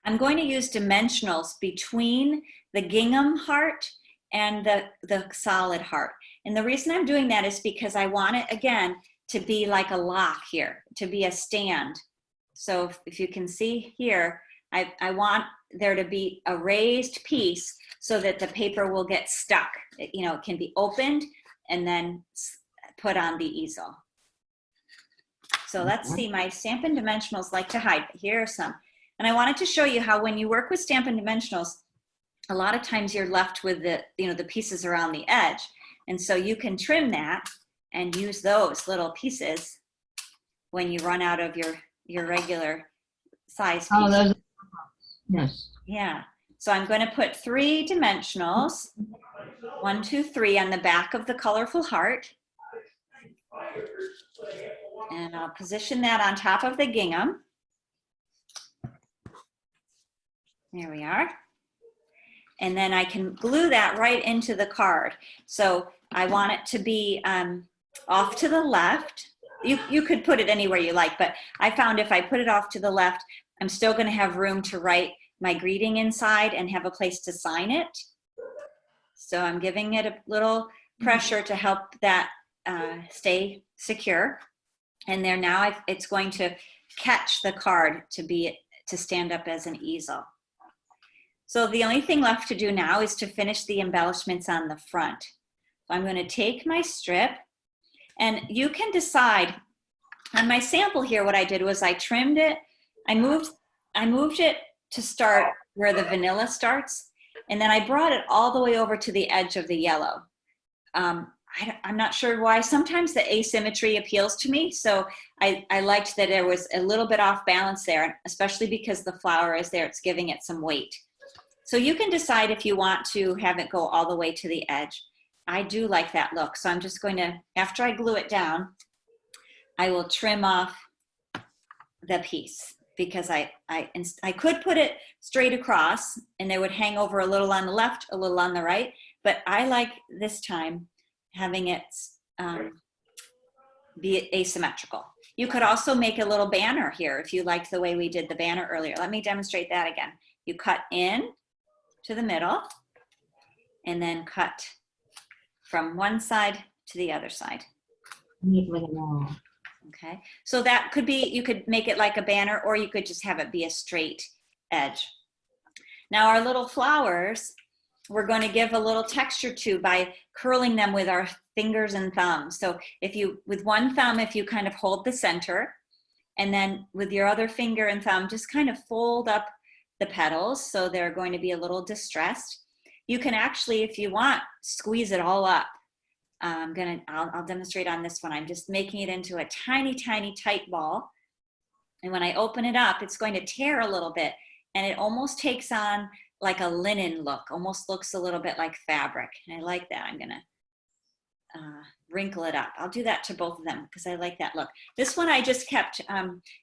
I'm going to use dimensionals between the gingham heart and the solid heart. And the reason I'm doing that is because I want it, again, to be like a lock here, to be a stand. So if you can see here, I want there to be a raised piece so that the paper will get stuck. It can be opened and then put on the easel. So let's see, my Stampin' Dimensionals like to hide, but here are some. And I wanted to show you how when you work with Stampin' Dimensionals, a lot of times you're left with the pieces around the edge. And so you can trim that and use those little pieces when you run out of your regular size piece. Oh, those, yes. Yeah. So I'm going to put 3 dimensionals, 1, 2, 3 on the back of the colorful heart. And I'll position that on top of the gingham. There we are. And then I can glue that right into the card. So I want it to be off to the left. You could put it anywhere you like, but I found if I put it off to the left, I'm still going to have room to write my greeting inside and have a place to sign it. So I'm giving it a little pressure to help that stay secure. And there now it's going to catch the card to stand up as an easel. So the only thing left to do now is to finish the embellishments on the front. So I'm going to take my strip, and you can decide. On my sample here, what I did was I trimmed it. I moved it to start where the vanilla starts, and then I brought it all the way over to the edge of the yellow. I'm not sure why. Sometimes the asymmetry appeals to me, so I liked that there was a little bit off balance there, especially because the flower is there. It's giving it some weight. So you can decide if you want to have it go all the way to the edge. I do like that look, so I'm just going to, after I glue it down, I will trim off the piece, because I could put it straight across and they would hang over a little on the left, a little on the right, but I like this time having it be asymmetrical. You could also make a little banner here if you liked the way we did the banner earlier. Let me demonstrate that again. You cut in to the middle and then cut from one side to the other side. Okay, so that could be, you could make it like a banner, or you could just have it be a straight edge. Now our little flowers, we're going to give a little texture to by curling them with our fingers and thumbs. So with one thumb, if you kind of hold the center, and then with your other finger and thumb, just kind of fold up the petals so they're going to be a little distressed. You can actually, if you want, squeeze it all up. I'll demonstrate on this one. I'm just making it into a tiny, tiny tight ball. And when I open it up, it's going to tear a little bit, and it almost takes on like a linen look, almost looks a little bit like fabric. And I like that. I'm gonna wrinkle it up. I'll do that to both of them because I like that look. This one I just kept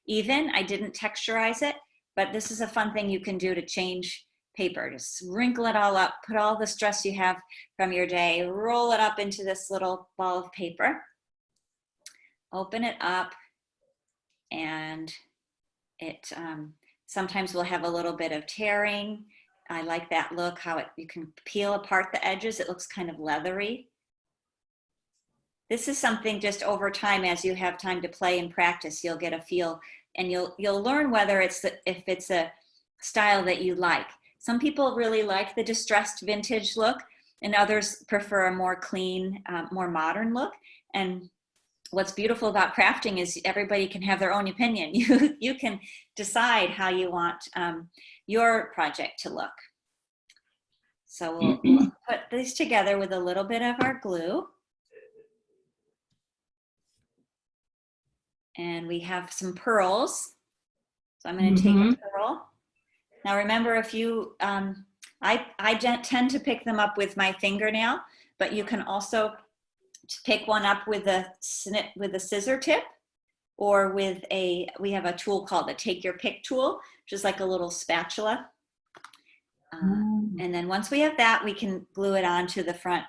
even. I didn't texturize it, but this is a fun thing you can do to change paper. Just wrinkle it all up, put all the stress you have from your day, roll it up into this little ball of paper, open it up, and it sometimes will have a little bit of tearing. I like that look, how you can peel apart the edges. It looks kind of leathery. This is something just over time, as you have time to play and practice, you'll get a feel, and you'll learn whether if it's a style that you like. Some people really like the distressed vintage look. and others prefer a more clean, more modern look. And what's beautiful about crafting is everybody can have their own opinion. You can decide how you want your project to look. So we'll put these together with a little bit of our glue. And we have some pearls. So I'm going to take a pearl. Now remember, if you, I tend to pick them up with my fingernail, but you can also pick one up with a scissor tip, or with we have a tool called the Take Your Pick tool, which is like a little spatula. And then once we have that, we can glue it onto the front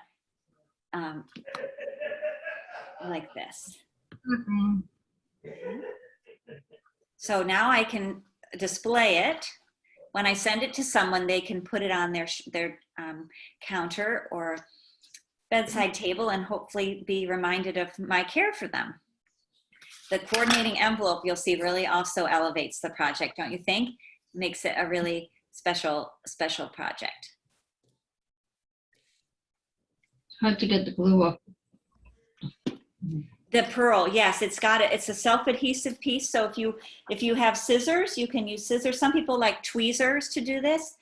like this. So now I can display it. When I send it to someone, they can put it on their counter or bedside table and hopefully be reminded of my care for them. The coordinating envelope, you'll see, really also elevates the project, don't you think? Makes it a really special project. Hard to get the glue up. The pearl, yes, it's a self-adhesive piece. So if you have scissors, you can use scissors. Some people like tweezers to do this.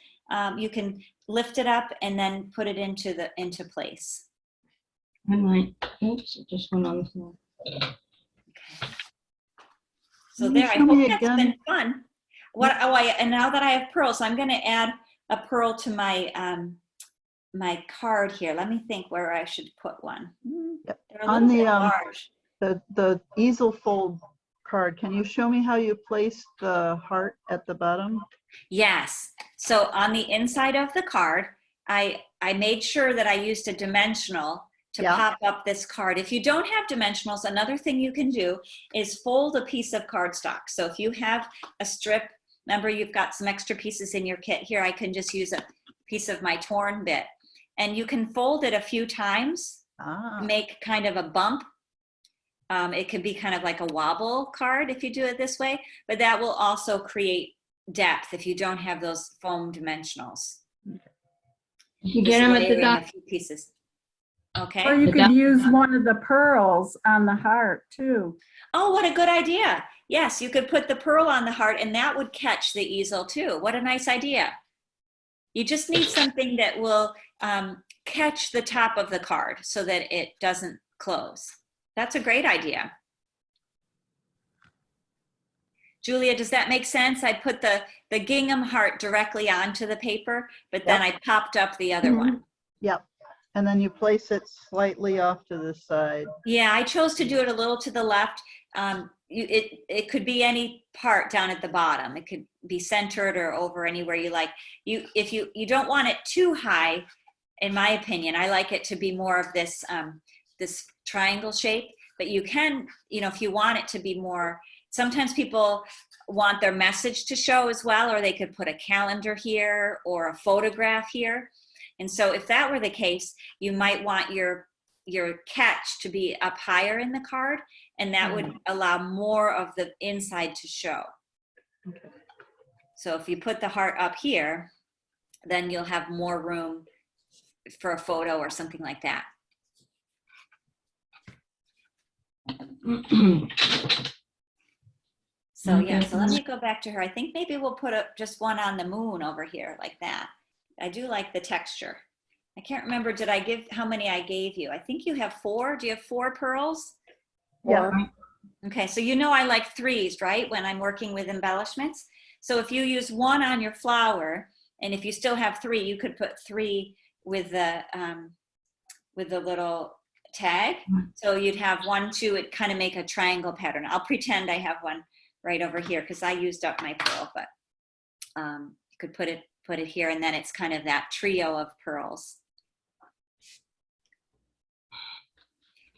You can lift it up and then put it into place. I might. Oops, it just went on the floor. Okay. So there, I hope that's been fun. And now that I have pearls, I'm going to add a pearl to my my card here. Let me think where I should put one. Yep. They're a little bit large. The easel fold card, can you show me how you place the heart at the bottom? Yes. So on the inside of the card, I made sure that I used a dimensional to pop up this card. If you don't have dimensionals, another thing you can do is fold a piece of cardstock. So if you have a strip, remember you've got some extra pieces in your kit here, I can just use a piece of my torn bit. And you can fold it a few times, make kind of a bump. It could be kind of like a wobble card if you do it this way, but that will also create depth if you don't have those foam dimensionals. You get them at the a few pieces. Okay. Or you could use one of the pearls on the heart too. Oh, what a good idea. Yes, you could put the pearl on the heart and that would catch the easel too. What a nice idea. You just need something that will catch the top of the card so that it doesn't close. That's a great idea. Julia, does that make sense? I put the gingham heart directly onto the paper, but then I popped up the other one. Yep. And then you place it slightly off to the side. Yeah, I chose to do it a little to the left. It could be any part down at the bottom. It could be centered or over anywhere you like. If you don't want it too high, in my opinion, I like it to be more of this this triangle shape. But you can, if you want it to be more, sometimes people want their message to show as well, or they could put a calendar here or a photograph here. And so if that were the case, you might want your catch to be up higher in the card, and that would allow more of the inside to show. Okay. So if you put the heart up here, then you'll have more room for a photo or something like that. So yeah, so let me go back to her. I think maybe we'll put just one on the moon over here like that. I do like the texture. I can't remember, did I give, how many I gave you? I think you have 4. Do you have 4 pearls? Yeah. Okay, so I like 3s, right? When I'm working with embellishments. So if you use 1 on your flower, and if you still have 3, you could put 3 with the little tag. So you'd have 1, 2, it kind of make a triangle pattern. I'll pretend I have one right over here because I used up my pearl, but you could put it here, and then it's kind of that trio of pearls.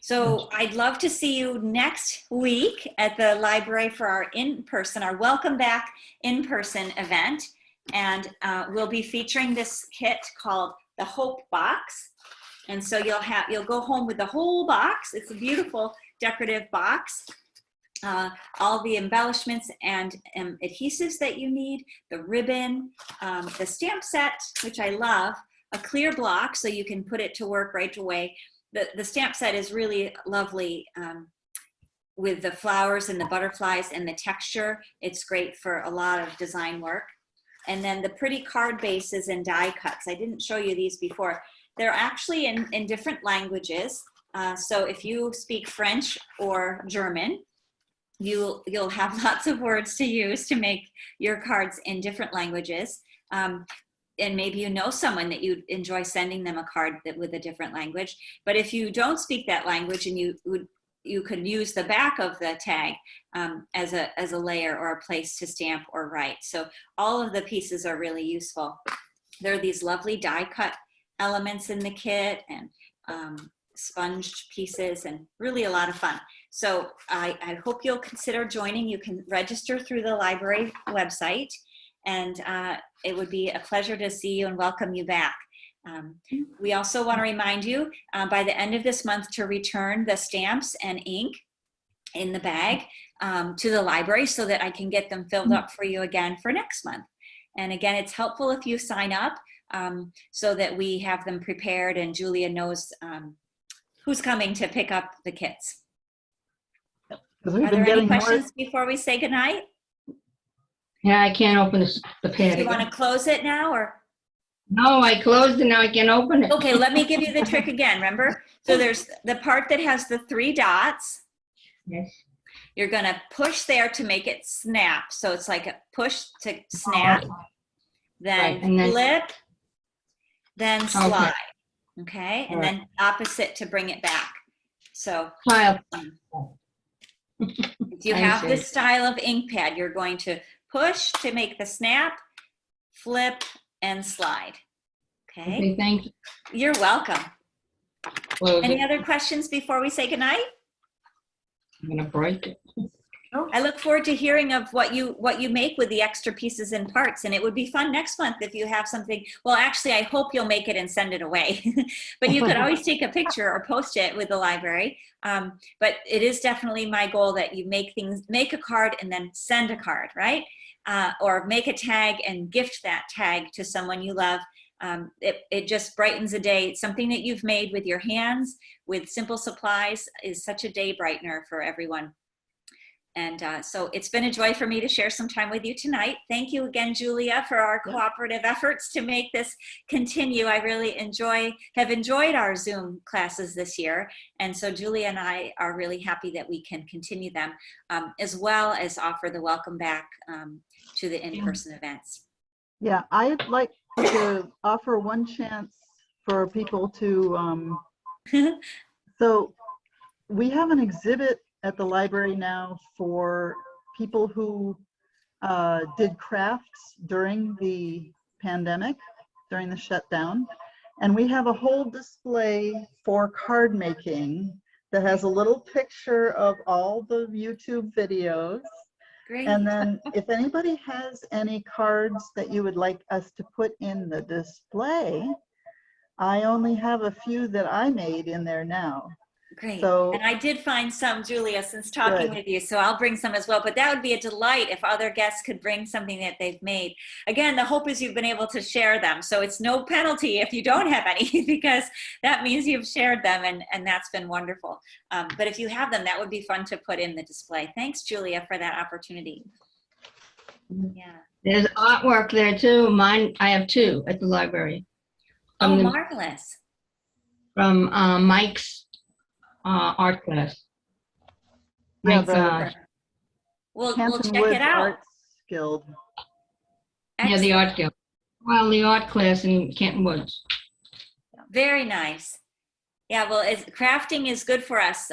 So I'd love to see you next week at the library for our our Welcome Back in-person event. And we'll be featuring this kit called the Hope Box. And so you'll go home with the whole box. It's a beautiful decorative box. All the embellishments and adhesives that you need, the ribbon, the stamp set, which I love, a clear block so you can put it to work right away. The stamp set is really lovely with the flowers and the butterflies and the texture. It's great for a lot of design work. And then the pretty card bases and die cuts. I didn't show you these before. They're actually in different languages. So if you speak French or German, you'll have lots of words to use to make your cards in different languages. And maybe you know someone that you'd enjoy sending them a card with a different language. But if you don't speak that language, and you could use the back of the tag as a layer or a place to stamp or write. So all of the pieces are really useful. There are these lovely die cut elements in the kit, and sponged pieces, and really a lot of fun. So I hope you'll consider joining. You can register through the library website, and it would be a pleasure to see you and welcome you back. We also want to remind you by the end of this month to return the stamps and ink in the bag to the library so that I can get them filled up for you again for next month. And again, it's helpful if you sign up so that we have them prepared and Julia knows who's coming to pick up the kits. Are there any questions before we say goodnight? Yeah, I can't open the pad. Do you want to close it now, or? No, I closed it, now I can't open it. Okay, let me give you the trick again, remember? So there's the part that has the 3 dots. Yes. You're gonna push there to make it snap. So it's like a push to snap, then, Right, and then flip, then slide. Okay, and All right. then opposite to bring it back. So File. if you I have see. this style of ink pad, you're going to push to make the snap, flip, and slide. Okay, Okay, thank you. you're welcome. Close Any it. other questions before we say goodnight? I'm gonna break it. I look forward to hearing of what you make with the extra pieces and parts, and it would be fun next month if you have something. Well, actually, I hope you'll make it and send it away, but you could always take a picture or post it with the library. But it is definitely my goal that you make a card and then send a card, right? Or make a tag and gift that tag to someone you love. It just brightens a day. Something that you've made with your hands, with simple supplies, is such a day brightener for everyone. And so it's been a joy for me to share some time with you tonight. Thank you again, Julia, for our cooperative efforts to make this continue. I really have enjoyed our Zoom classes this year. And so Julia and I are really happy that we can continue them, as well as offer the welcome back to the in-person events. Yeah, I'd like to offer one chance for people to, so we have an exhibit at the library now for people who did crafts during the pandemic, during the shutdown. And we have a whole display for card making that has a little picture of all the YouTube videos. Great. And then if anybody has any cards that you would like us to put in the display, I only have a few that I made in there now. Great. So, and I did find some, Julia, since talking with you, so I'll bring some as well. But that would be a delight if other guests could bring something that they've made. Again, the hope is you've been able to share them. So it's no penalty if you don't have any, because that means you've shared them, and that's been wonderful. But if you have them, that would be fun to put in the display. Thanks, Julia, for that opportunity. Yeah. There's artwork there too. Mine, I have 2 at the library. Oh, marvelous. From Mike's art class. yeah, Mike's, We'll Hampton check Woods it out. Arts Guild. yeah, the art guild. Well, the art class in Canton Woods. Very nice. Yeah, well, crafting is good for us.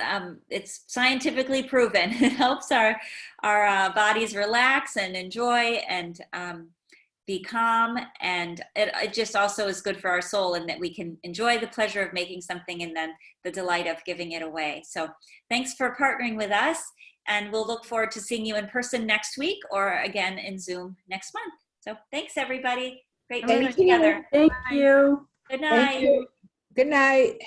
It's scientifically proven. It helps our bodies relax and enjoy and be calm, and it just also is good for our soul, in that we can enjoy the pleasure of making something and then the delight of giving it away. So thanks for partnering with us, and we'll look forward to seeing you in person next week or again in Zoom next month. So thanks, everybody. Great to be together. Thank you. Good night. Thank you. Good night.